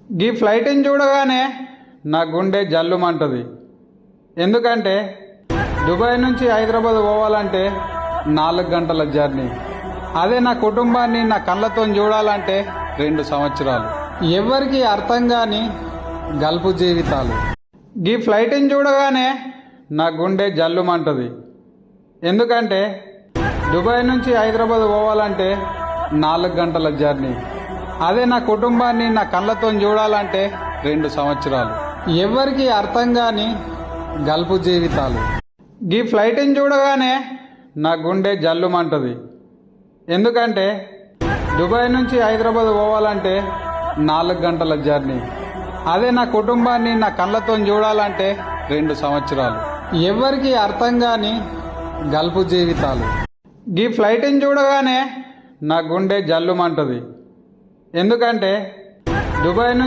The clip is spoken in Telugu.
ఈ ఫ్లైట్ని చూడగానే నా గుండె జల్లుమంటది. ఎందుకంటే దుబాయ్ నుంచి హైదరాబాద్ పోవాలంటే 4 గంటల జర్నీ. అదే నా కుటుంబాన్ని నా కళ్ళతో చూడాలంటే 2 సంవత్సరాలు. ఎవరికి అర్థం కాని గల్పు జీవితాలు. ఈ ఫ్లైట్ని చూడగానే నా గుండె జల్లుమంటది. ఎందుకంటే దుబాయ్ నుంచి హైదరాబాద్ పోవాలంటే 4 గంటల జర్నీ. అదే నా కుటుంబాన్ని నా కళ్ళతో చూడాలంటే 2 సంవత్సరాలు. ఎవరికి అర్థం కాని గల్పు జీవితాలు. ఈ ఫ్లైట్ని చూడగానే నా గుండె జల్లుమంటది. ఎందుకంటే దుబాయ్ నుంచి హైదరాబాద్ పోవాలంటే 4 గంటల జర్నీ. అదే నా కుటుంబాన్ని నా కళ్ళతో చూడాలంటే 2 సంవత్సరాలు. ఎవరికి అర్థం కాని గల్పు జీవితాలు. ఈ ఫ్లైట్ని చూడగానే నా గుండె జల్లుమంటది. ఎందుకంటే దుబాయ్ నుంచి